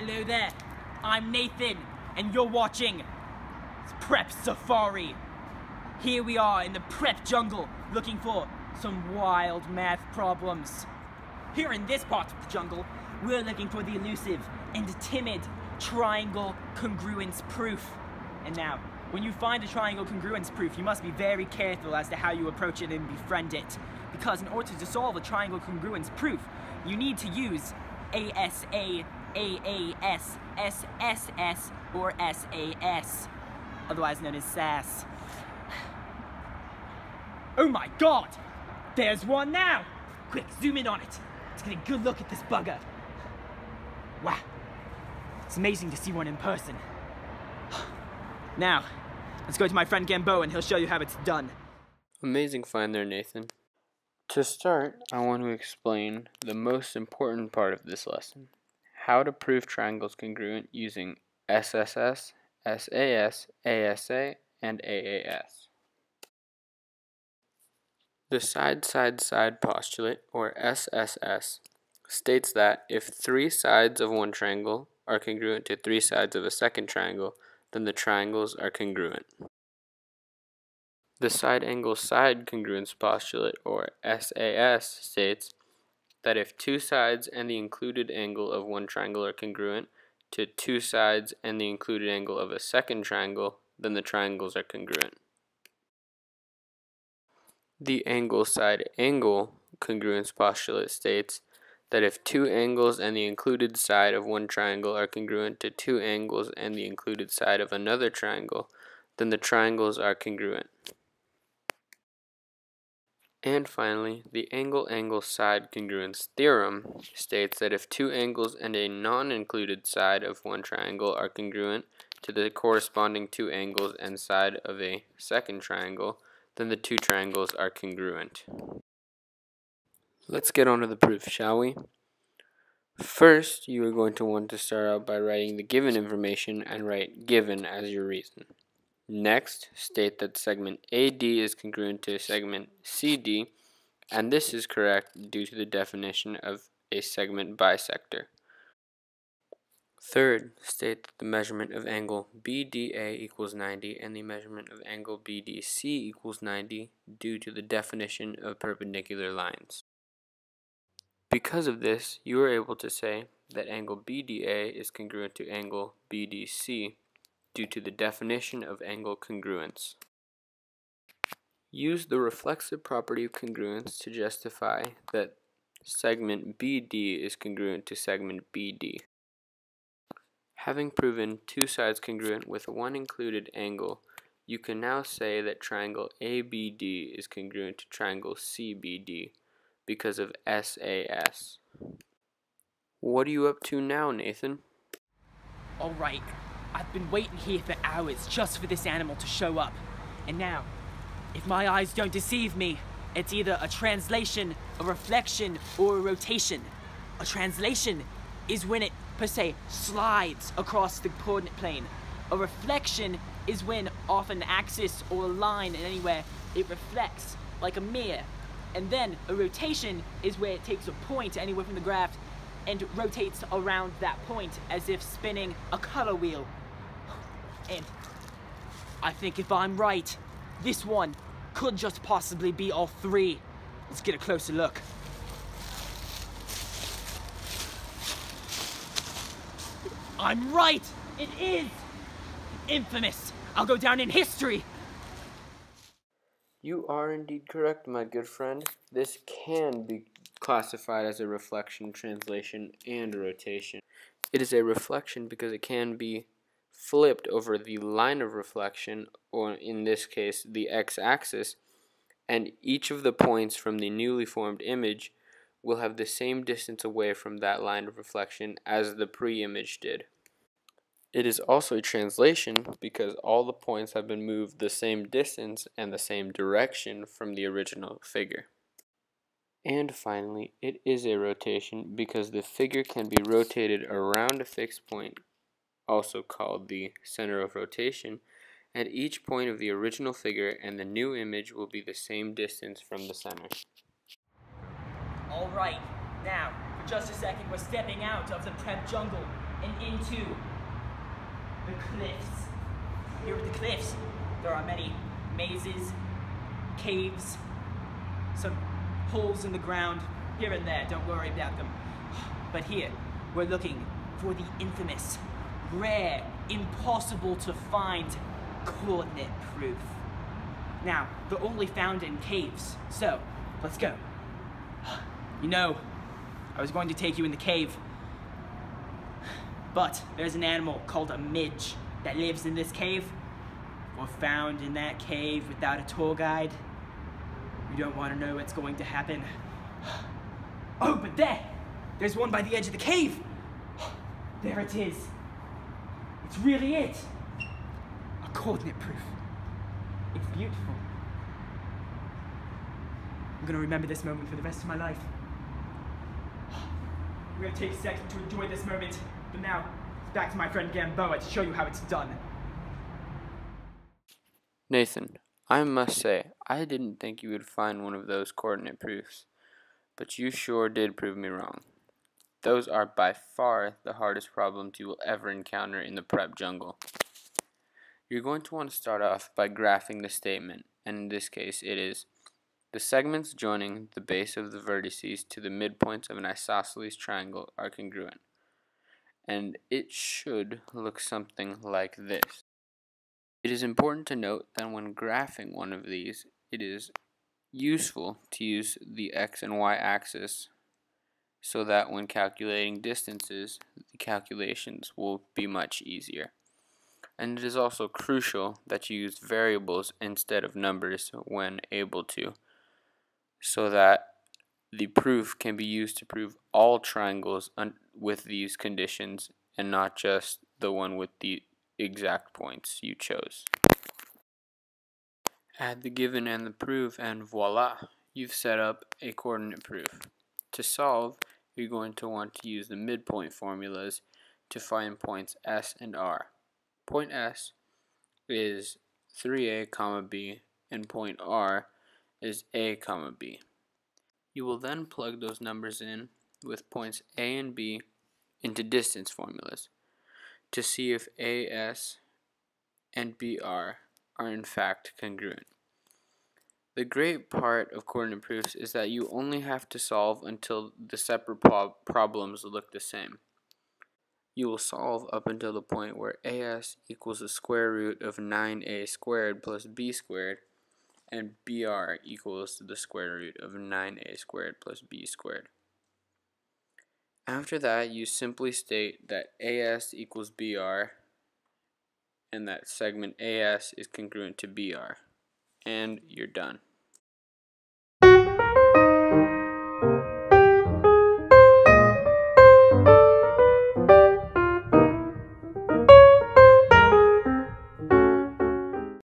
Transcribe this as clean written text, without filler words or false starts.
Hello there, I'm Nathan, and you're watching Prep Safari. Here we are in the prep jungle, looking for some wild math problems. Here in this part of the jungle, we're looking for the elusive and timid triangle congruence proof. And now, when you find a triangle congruence proof, you must be very careful as to how you approach it and befriend it. Because in order to solve a triangle congruence proof, you need to use ASA, AAS, SSS, or SAS, otherwise known as SAS. Oh my god! There's one now! Quick, zoom in on it. Let's get a good look at this bugger. Wow. It's amazing to see one in person. Now, let's go to my friend Gambo and he'll show you how it's done. Amazing find there, Nathan. To start, I want to explain the most important part of this lesson. How to prove triangles congruent using SSS, SAS, ASA, and AAS. The side-side-side postulate, or SSS, states that if three sides of one triangle are congruent to three sides of a second triangle, then the triangles are congruent. The side-angle-side congruence postulate, or SAS, states that if two sides and the included angle of one triangle are congruent to two sides and the included angle of a second triangle, then the triangles are congruent. The angle-side-angle congruence postulate states that if two angles and the included side of one triangle are congruent to two angles and the included side of another triangle, then the triangles are congruent. And finally, the angle-angle-side congruence theorem states that if two angles and a non-included side of one triangle are congruent to the corresponding two angles and side of a second triangle, then the two triangles are congruent. Let's get on to the proof, shall we? First, you are going to want to start out by writing the given information and write given as your reason. Next, state that segment AD is congruent to segment CD, and this is correct due to the definition of a segment bisector. Third, state that the measurement of angle BDA equals 90 and the measurement of angle BDC equals 90 due to the definition of perpendicular lines. Because of this, you are able to say that angle BDA is congruent to angle BDC due to the definition of angle congruence. Use the reflexive property of congruence to justify that segment BD is congruent to segment BD. Having proven two sides congruent with one included angle, you can now say that triangle ABD is congruent to triangle CBD because of SAS. What are you up to now, Nathan? Alright, I've been waiting here for hours just for this animal to show up. And now, if my eyes don't deceive me, it's either a translation, a reflection, or a rotation. A translation is when it, per se, slides across the coordinate plane. A reflection is when, off an axis or a line in anywhere, it reflects like a mirror. And then a rotation is where it takes a point anywhere from the graph and rotates around that point as if spinning a color wheel. And I think if I'm right, this one could just possibly be all three. Let's get a closer look. I'm right! It is! Infamous! I'll go down in history! You are indeed correct, my good friend. This can be classified as a reflection, translation, and rotation. It is a reflection because it can be flipped over the line of reflection, or in this case, the x-axis, and each of the points from the newly formed image will have the same distance away from that line of reflection as the pre-image did. It is also a translation because all the points have been moved the same distance and the same direction from the original figure. And finally, it is a rotation because the figure can be rotated around a fixed point, also called the center of rotation, and each point of the original figure and the new image will be the same distance from the center. Alright, now, for just a second, we're stepping out of the prep jungle and into the cliffs. Here at the cliffs, there are many mazes, caves, some holes in the ground here and there. Don't worry about them. But here, we're looking for the infamous, rare, impossible to find coordinate proof. Now, they're only found in caves, so let's go. You know, I was going to take you in the cave, but there's an animal called a midge that lives in this cave. If we're found in that cave without a tour guide, you don't want to know what's going to happen. Oh, but there's one by the edge of the cave. There it is. It's really it. A coordinate proof. It's beautiful. I'm gonna remember this moment for the rest of my life. We're gonna take a second to enjoy this moment, but now, it's back to my friend Gamboa to show you how it's done. Nathan, I must say, I didn't think you would find one of those coordinate proofs, but you sure did prove me wrong. Those are by far the hardest problems you will ever encounter in the prep jungle. You're going to want to start off by graphing the statement, and in this case it is: the segments joining the base of the vertices to the midpoints of an isosceles triangle are congruent. And it should look something like this. It is important to note that when graphing one of these, it is useful to use the x and y axis so that when calculating distances, the calculations will be much easier. And it is also crucial that you use variables instead of numbers when able to, so that the proof can be used to prove all triangles with these conditions and not just the one with the exact points you chose. Add the given and the proof and voila, you've set up a coordinate proof. To solve, you're going to want to use the midpoint formulas to find points S and R. Point S is 3a, comma b, and point R is a, comma b. You will then plug those numbers in with points A and B into distance formulas to see if AS and BR are in fact congruent. The great part of coordinate proofs is that you only have to solve until the separate problems look the same. You will solve up until the point where AS equals the square root of 9a squared plus b squared, and BR equals the square root of 9a squared plus b squared. After that, you simply state that AS equals BR and that segment AS is congruent to BR, and you're done.